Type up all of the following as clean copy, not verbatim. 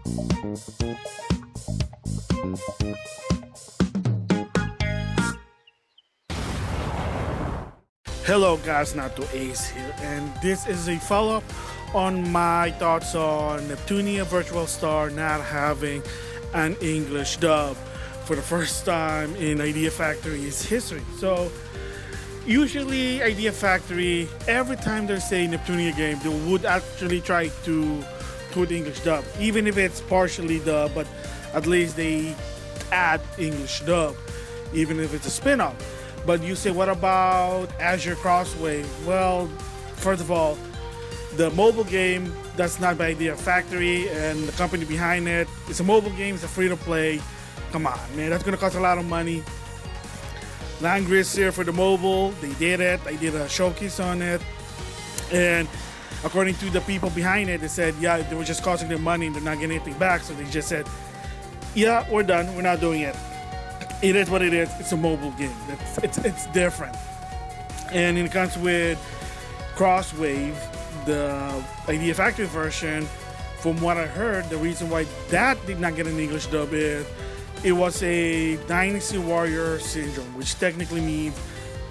Hello guys, NautoAce here, and this is a follow-up on my thoughts on Neptunia Virtual Star not having an English dub for the first time in Idea Factory's history. So usually Idea Factory, every time there's a Neptunia game, they would actually try to put English dub, even if it's partially dub, but at least they add English dub, even if it's a spin-off. But you say, what about Azure Crosswave? Well, first of all, the mobile game, that's not by Idea Factory, and the company behind it, it's a mobile game, it's a free-to-play. Come on, man, that's gonna cost a lot of money. Langris here for the mobile, they did it. I did a showcase on it, and according to the people behind it, they said, yeah, they were just costing them money and they're not getting anything back, so they just said, yeah, we're done, we're not doing it. It is what it is. It's a mobile game. It's different. And it comes with Crosswave, the Idea Factory version. From what I heard, the reason why that did not get an English dub is it was a Dynasty Warrior syndrome, which technically means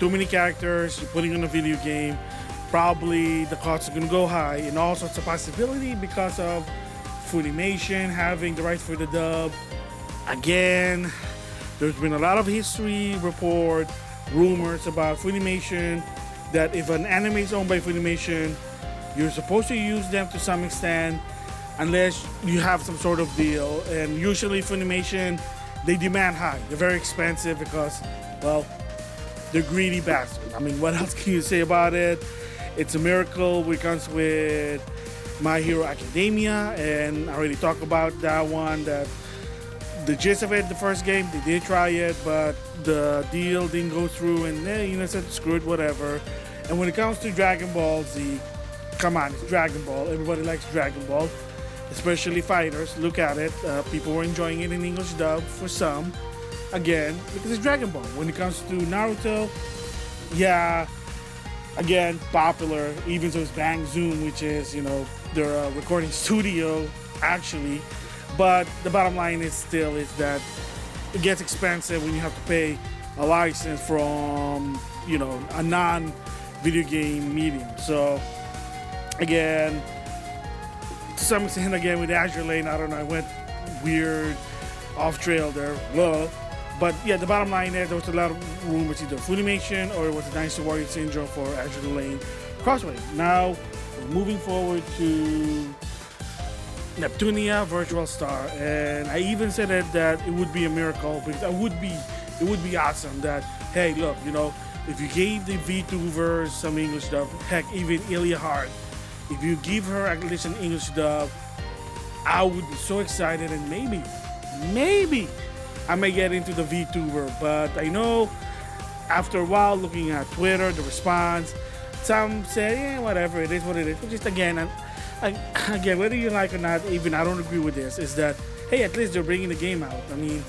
too many characters, you're putting on a video game, probably the cost is going to go high, and also it's a possibility because of Funimation having the rights for the dub. Again, there's been a lot of history report, rumors about Funimation, that if an anime is owned by Funimation, you're supposed to use them to some extent unless you have some sort of deal. And usually Funimation, they demand high. They're very expensive because, well, they're greedy bastards. I mean, what else can you say about it? It's a miracle when it comes with My Hero Academia, and I already talked about that one, that the gist of it, the first game, they did try it, but the deal didn't go through, and said screw it, whatever. And when it comes to Dragon Ball Z, come on, it's Dragon Ball. Everybody likes Dragon Ball, especially fighters. Look at it. People were enjoying it in English dub for some, again, because it's Dragon Ball. When it comes to Naruto, yeah, again, popular, even though it's Bang Zoom, which is, their recording studio, actually. But the bottom line is that it gets expensive when you have to pay a license from, a non-video game medium. So, again, to some extent, again, with Azure Lane, I don't know, I went weird off trail there. Well, but yeah, the bottom line is there was a lot of rumors, either Funimation or it was a Dynasty Warrior syndrome for Azure Lane Crosswave. Now, we're moving forward to Neptunia Virtual Star, and I even said that it would be a miracle, because it would be awesome that, hey, look, if you gave the VTuber some English dub, heck, even Ilya Hart, if you give her at least an English dub, I would be so excited, and maybe I may get into the VTuber. But I know after a while looking at Twitter, the response, some say, yeah, whatever, it is what it is. But just again, again, whether you like or not, even I don't agree with this, is that, hey, at least they're bringing the game out. I mean,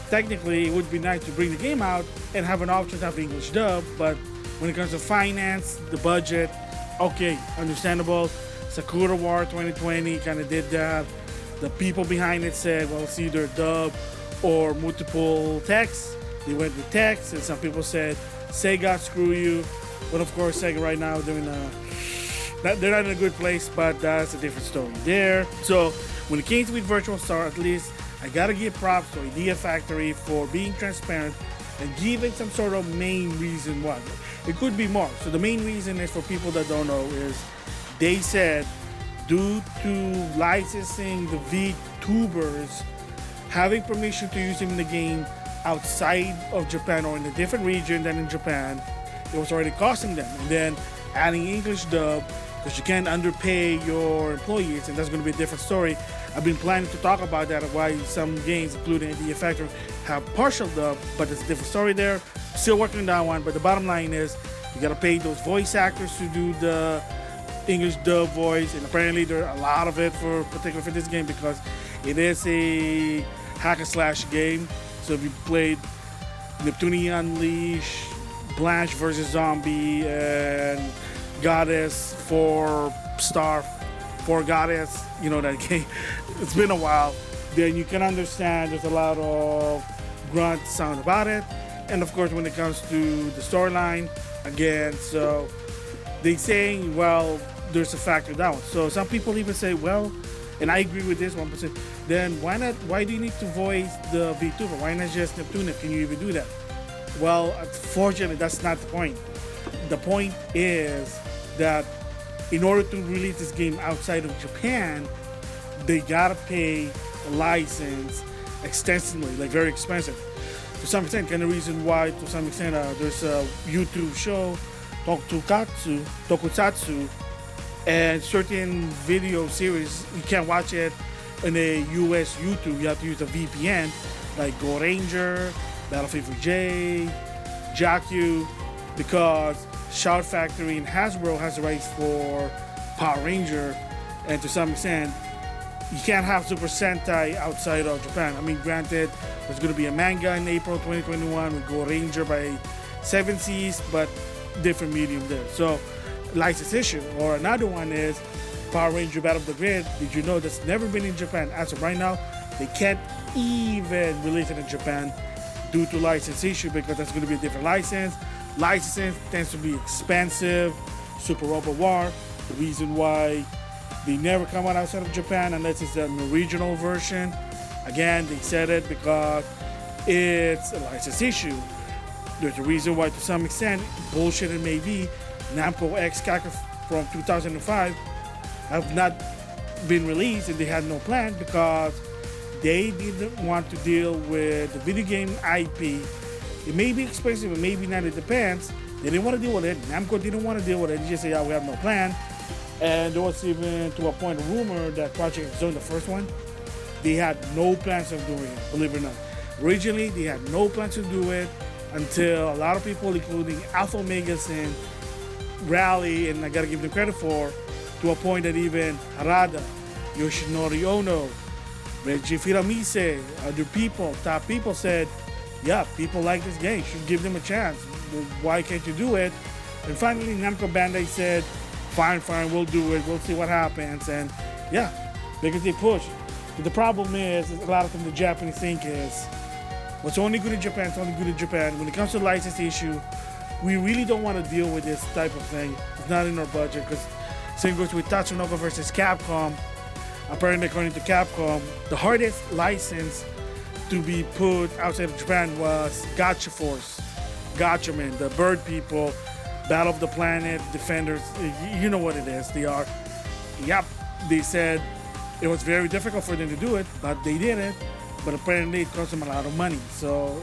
technically, it would be nice to bring the game out and have an option to have English dub, but when it comes to finance, the budget, okay, understandable. Sakura War 2020 kind of did that. The people behind it said, well, it's either dub or multiple text. They went with text, and some people said, Sega, screw you. But of course, Sega right now, they're not in a good place, but that's a different story there. So when it came to Virtual Star, at least I gotta give props to Idea Factory for being transparent and giving some sort of main reason why. It could be more. So the main reason is, for people that don't know, is they said due to licensing the VTubers having permission to use them in the game outside of Japan or in a different region than in Japan, it was already costing them. And then adding English dub, because you can't underpay your employees, and that's going to be a different story. I've been planning to talk about that, why some games, including Idea Factory, have partial dub, but it's a different story there. Still working on that one, but the bottom line is you got to pay those voice actors to do the English dub voice, and apparently there are a lot of it particularly for this game, because it is a hack and slash game. So if you played Neptunia Unleashed, Blanche vs. Zombie, and Goddess 4-star forgot it, that game. It's been a while. Then you can understand there's a lot of grunt sound about it. And of course, when it comes to the storyline, again, so they say, well, there's a factor down. So some people even say, well, and I agree with this 1%, then why do you need to voice the VTuber? Why not just Neptunia? Can you even do that? Well, unfortunately, that's not the point. The point is that in order to release this game outside of Japan, they gotta pay a license extensively, like very expensive. To some extent, kind of reason why, to some extent, there's a YouTube show, Tokusatsu, and certain video series, you can't watch it in a US YouTube. You have to use a VPN, like Go Ranger, Battlefield for J, Jakku, because Shout Factory and Hasbro has the rights for Power Ranger, and to some extent, you can't have Super Sentai outside of Japan. I mean, granted, there's going to be a manga in April 2021 with Go Ranger by 7 Seas, but different medium there. So, license issue. Or another one is Power Ranger Battle of the Grid. Did you know that's never been in Japan? As of right now, they can't even release it in Japan due to license issue, because that's going to be a different license. Licensing tends to be expensive. Super Robot War. The reason why they never come out outside of Japan unless it's an original version. Again, they said it because it's a license issue. There's a reason why, to some extent, bullshit it may be, Namco X Kaka from 2005 have not been released, and they had no plan because they didn't want to deal with the video game IP. It may be expensive, it may be not, it depends. They didn't want to deal with it. Namco didn't want to deal with it. They just say, yeah, we have no plan. And there was even, to a point, a rumor that Project Zone, the first one, they had no plans of doing it, believe it or not. Originally, they had no plans to do it until a lot of people, including Alpha Omegas and Rally, and I gotta give them credit for, to a point that even Harada, Yoshinori Ono, Reggie Firamise, other people, top people said, yeah, people like this game, should give them a chance. Well, why can't you do it? And finally, Namco Bandai said, fine, we'll do it, we'll see what happens. And yeah, because they push. But the problem is, a lot of them, the Japanese think is, what's only good in Japan, it's only good in Japan. When it comes to license issue, we really don't want to deal with this type of thing. It's not in our budget, because same goes with Tatsunoko versus Capcom. Apparently, according to Capcom, the hardest license to be put outside of Japan was Gacha Force, Gacha Man, the bird people, Battle of the Planet, Defenders, you know what it is, they are. Yep, they said it was very difficult for them to do it, but they did it. But apparently it cost them a lot of money. So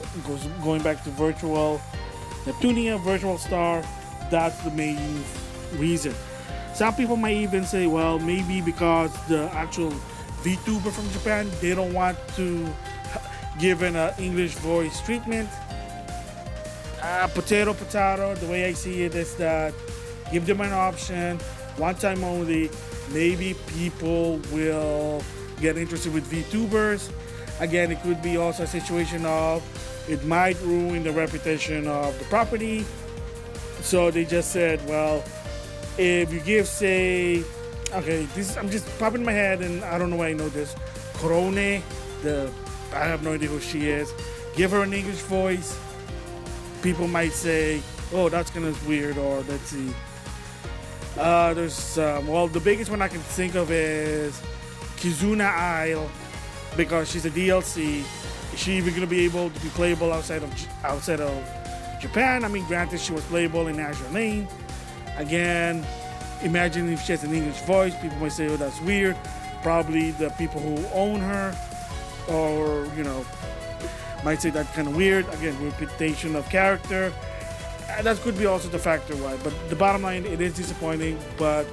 going back to Neptunia Virtual Star, that's the main reason. Some people might even say, well, maybe because the actual VTuber from Japan, they don't want to give an English voice treatment. Potato, the way I see it is that give them an option, one time only. Maybe people will get interested with VTubers. Again, it could be also a situation of it might ruin the reputation of the property. So they just said, well, if you give, say, okay, I'm just popping in my head, and I don't know why I know this. Korone, I have no idea who she is. Give her an English voice. People might say, oh, that's kind of weird, or let's see. Well, the biggest one I can think of is Kizuna Isle, because she's a DLC. Is she even gonna be able to be playable outside of Japan? I mean, granted, she was playable in Azure Lane. Again, imagine if she has an English voice. People might say, oh, that's weird. Probably the people who own her, or might say that kind of weird. Again, reputation of character. That could be also the factor why. But the bottom line, it is disappointing. But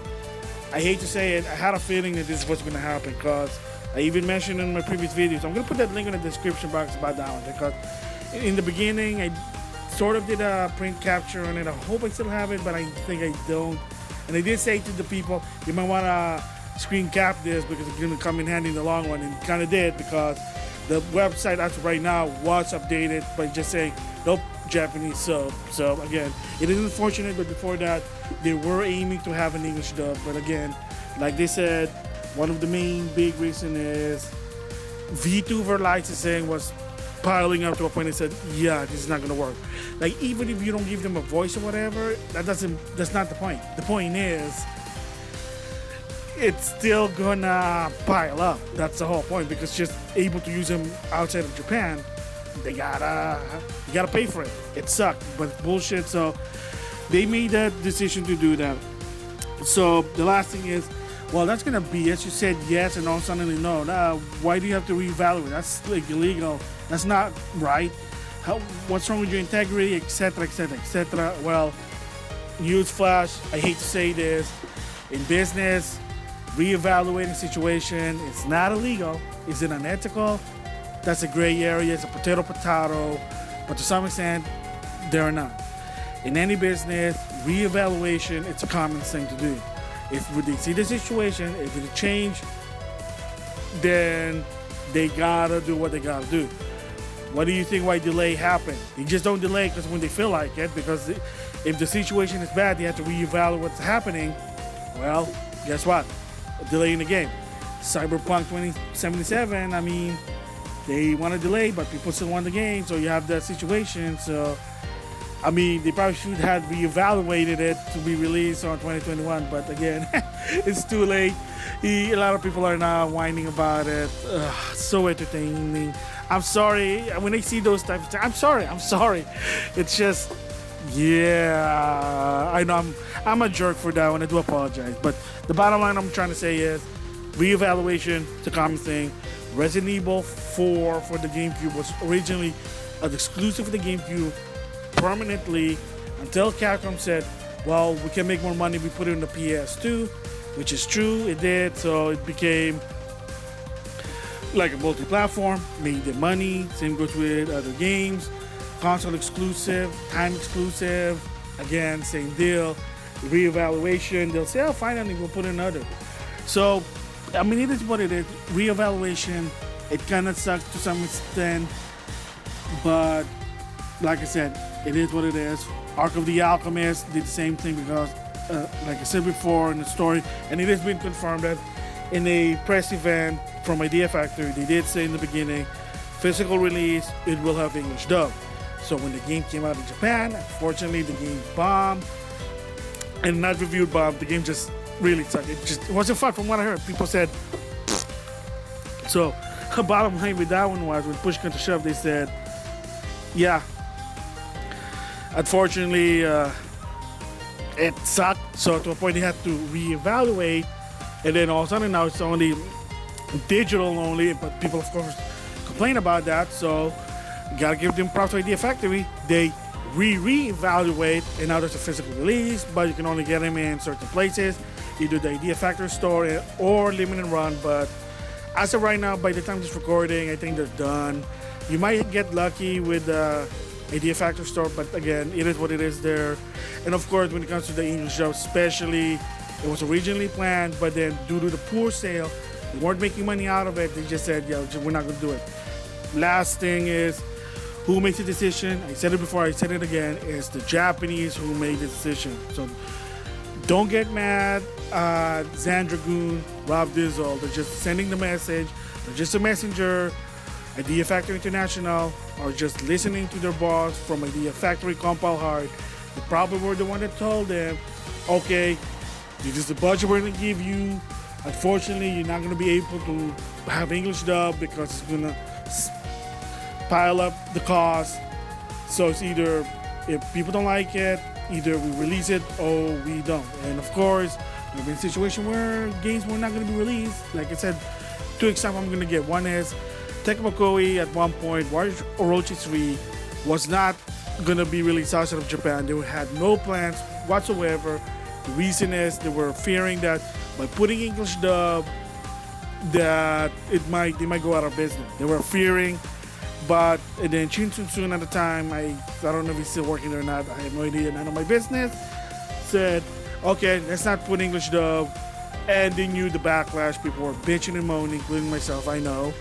I hate to say it, I had a feeling that this was going to happen, because I even mentioned in my previous videos. I'm going to put that link in the description box about that one, because in the beginning I sort of did a print capture on it. I hope I still have it, but I think I don't. And I did say to the people, you might want to screen cap this because it's going to come in handy in the long run, and it kind of did, because the website as of right now was updated by just saying nope, Japanese sub. So again, it is unfortunate, but before that they were aiming to have an English dub, but again, Like they said, one of the main big reason is VTuber licensing was piling up to a point they said, yeah, this is not gonna work. Like even if you don't give them a voice or whatever, that's not the point. The point is it's still gonna pile up. That's the whole point, because just able to use them outside of Japan, you gotta pay for it. It sucked, but it's bullshit. So they made that decision to do that. So the last thing is, well, that's gonna be as you said yes, and all of a sudden no. Why do you have to reevaluate? That's like illegal. That's not right. What's wrong with your integrity, etc., etc., etc. Well, newsflash. I hate to say this, in business, reevaluating situation, it's not illegal. Is it unethical? That's a gray area. It's a potato, but to some extent, they're not. In any business, reevaluation, it's a common thing to do. If they see the situation, if it change, then they gotta do what they gotta do. What do you think why delay happened? They just don't delay because when they feel like it, because if the situation is bad, they have to reevaluate what's happening. Well, guess what? A delay in the game. Cyberpunk 2077, I mean, they want to delay, but people still want the game, so you have that situation. So, I mean, they probably should have reevaluated it to be released on 2021, but again, it's too late. A lot of people are now whining about it. So entertaining. I'm sorry. When I see those types of things, I'm sorry. It's just, yeah, I know I'm a jerk for that one. I do apologize. But the bottom line I'm trying to say is reevaluation, it's a common thing. Resident Evil 4 for the GameCube was originally an exclusive for the GameCube permanently until Capcom said, well, we can make more money if we put it in the PS2, which is true, it did. So it became like a multi-platform, made the money. Same goes with other games. Console exclusive, time exclusive, again, same deal. Reevaluation, they'll say, oh, finally, we'll put in another. So, I mean, it is what it is. Reevaluation, it kind of sucks to some extent, but like I said, it is what it is. Arc of the Alchemist did the same thing because, like I said before in the story, and it has been confirmed that in a press event from Idea Factory, they did say in the beginning, physical release, it will have English dub. So when the game came out in Japan, unfortunately the game bombed, and not reviewed bombed, the game just really sucked. It wasn't fun from what I heard. People said, so the bottom line with that one was when push came to shove, they said, yeah, unfortunately, it sucked. So to a point, they had to reevaluate, and then all of a sudden now it's only digital only. But people, of course, complain about that. So you gotta give them props to Idea Factory. They reevaluate, and now there's a physical release, but you can only get them in certain places, either the Idea Factory store or limited run. But as of right now, by the time this recording, I think they're done. You might get lucky with the Idea Factory store, but again, it is what it is there. And of course, when it comes to the English dub, especially, it was originally planned, but then due to the poor sale, they weren't making money out of it. They just said, yeah, we're not going to do it. Last thing is, who makes the decision? I said it before, I said it again, is the Japanese who made the decision. So don't get mad at Zandragoon, Rob Dizzle. They're just sending the message. They're just a messenger. Idea Factory International are just listening to their boss from Idea Factory Compile Hard. They probably were the one that told them, okay, this is the budget we're going to give you. Unfortunately, you're not going to be able to have English dub because it's going to pile up the cost. So it's either, if people don't like it, either we release it or we don't. And of course, there's been a situation where games were not going to be released. Like I said, two examples I'm going to get. One is Tecmo Koei at one point, Warrior Orochi 3 was not going to be released outside of Japan. They had no plans whatsoever. The reason is they were fearing that by putting English dub, that they might go out of business. They were fearing, but and then Shin Tsun at the time, I don't know if he's still working there or not. I have no idea, none of my business. Said, okay, let's not put English dub. And they knew the backlash. People were bitching and moaning, including myself, I know.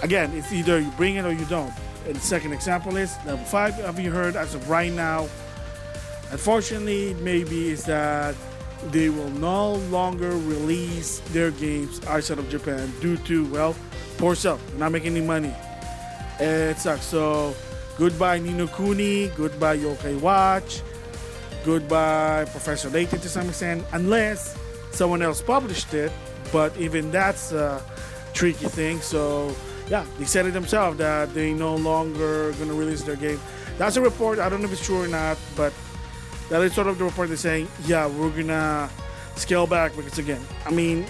Again, it's either you bring it or you don't. And the second example is level 5. Have you heard as of right now? Unfortunately, maybe is that they will no longer release their games outside of Japan due to, well, poor sell. They're not making any money. It sucks. So, goodbye Ni no Kuni, goodbye Yokai Watch, goodbye Professor Layton to some extent, unless someone else published it. But even that's a tricky thing. So, yeah, they said it themselves that they no longer going to release their game. That's a report. I don't know if it's true or not, but that is sort of the report they're saying, yeah, we're going to scale back because, again, I mean,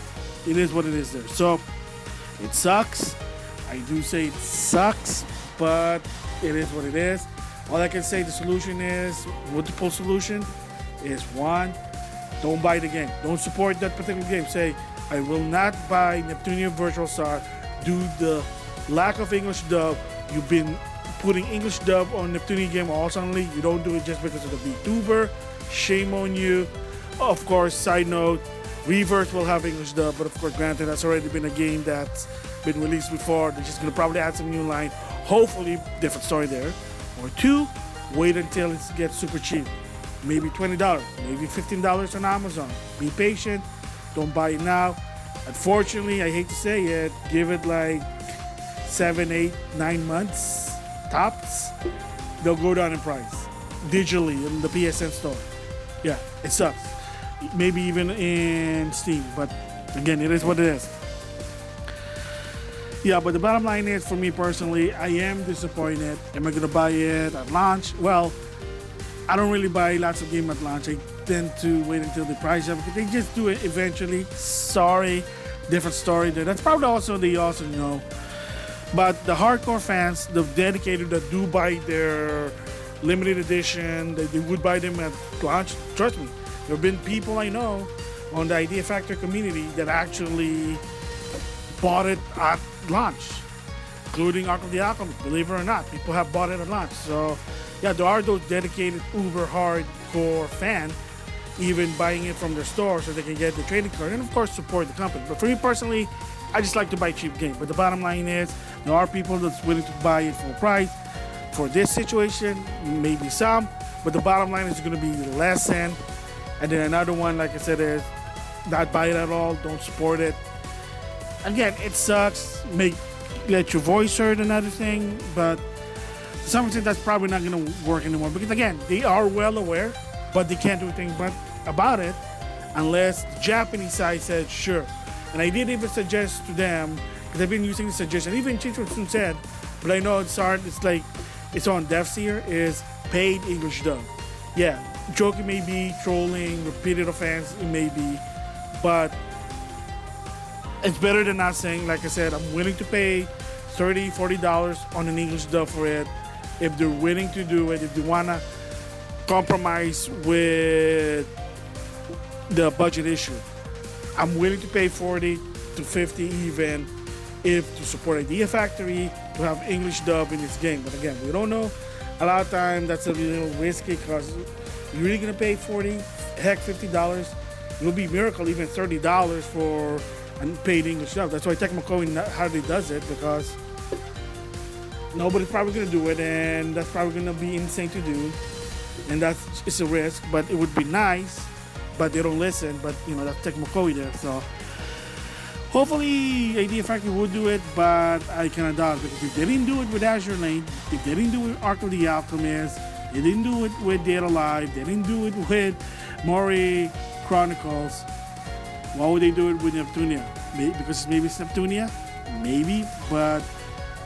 it is what it is there. So, it sucks. I do say it sucks, but it is what it is. All I can say the solution is, multiple solution is one, don't buy the game. Don't support that particular game. Say, I will not buy Neptunia Virtual Star due to the lack of English dub. You've been putting English dub on Neptunia game all suddenly. You don't do it just because of the VTuber. Shame on you. Of course, side note, Reverse will have English dub, but of course, granted, that's already been a game that's been released before. They're just gonna probably add some new line. Hopefully, different story there. Or two, wait until it gets super cheap. Maybe $20, maybe $15 on Amazon. Be patient. Don't buy it now. Unfortunately, I hate to say it, give it like 7, 8, 9 months tops. They'll go down in price digitally in the PSN store. Yeah, it sucks. Maybe even in Steam, but again, it is what it is. Yeah, but the bottom line is, for me personally, I am disappointed. Am I gonna buy it at launch? Well, I don't really buy lots of games at launch. I tend to wait until the price up. They just do it eventually. Sorry, different story there. That's probably also they also know. But the hardcore fans, the dedicated that do buy their limited edition, they would buy them at launch. Trust me, there have been people I know on the Idea Factor community that actually bought it at launch, including Ark of the Alchemist. Believe it or not, people have bought it at launch. So, yeah, there are those dedicated uber hardcore fan even buying it from their store so they can get the trading card and of course support the company. But for me personally, I just like to buy cheap games. But the bottom line is, there are people that's willing to buy it full price. For this situation, maybe some, but the bottom line is going to be less than. And then another one, like I said, is not buy it at all, don't support it. Again, it sucks. Let your voice heard, another thing, but to some extent that's probably not going to work anymore because again, they are well aware, but they can't do anything about it unless the Japanese side said sure. And I did even suggest to them, because I've been using the suggestion, even Chichotsun said, but I know it's hard, it's like, it's on deaf ear, is paid English dub. Yeah, joking may be, trolling, repeated offense, it may be, but it's better than not saying. Like I said, I'm willing to pay $30, $40 on an English dub for it if they're willing to do it, if they want to compromise with the budget issue. I'm willing to pay 40 to 50 even if to support Idea Factory to have English dub in this game. But again, we don't know. A lot of times that's a little risky because you're really gonna pay 40, heck, $50. It will be miracle even $30 for unpaid English dub. That's why Tecmo Koei hardly does it because nobody's probably gonna do it, and that's probably gonna be insane to do, and it's a risk. But it would be nice, but they don't listen. But you know, that's Tecmo Koei there, so. Hopefully, Idea Factory would do it, but I cannot doubt it because if they didn't do it with Azure Lane, if they didn't do it with Ark of the Alchemist, they didn't do it with Dead Alive, they didn't do it with Mori Chronicles, why would they do it with Neptunia? Because maybe it's Neptunia? Maybe, but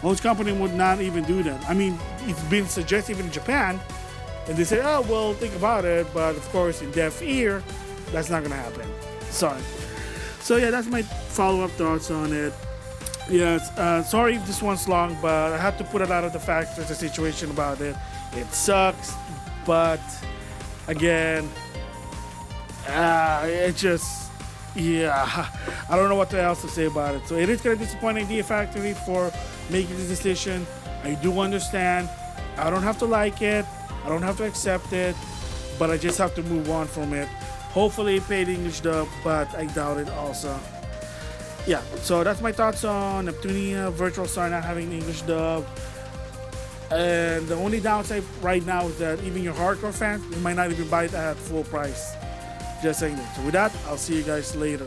most companies would not even do that. I mean, it's been suggested even in Japan, and they say, oh, well, think about it, but of course, in deaf ear, that's not going to happen. Sorry. So yeah, that's my follow-up thoughts on it. Yes, sorry if this one's long, but I have to put a lot of the factors, the situation about it. It sucks, but again, it just, yeah, I don't know what else to say about it. So it is going to disappoint Idea Factory for making this decision. I do understand. I don't have to like it. I don't have to accept it, but I just have to move on from it. Hopefully paid English dub, but I doubt it also. Yeah, so that's my thoughts on Neptunia Virtual Star not having English dub. And the only downside right now is that even your hardcore fans, you might not even buy it at full price. Just saying that. So with that, I'll see you guys later.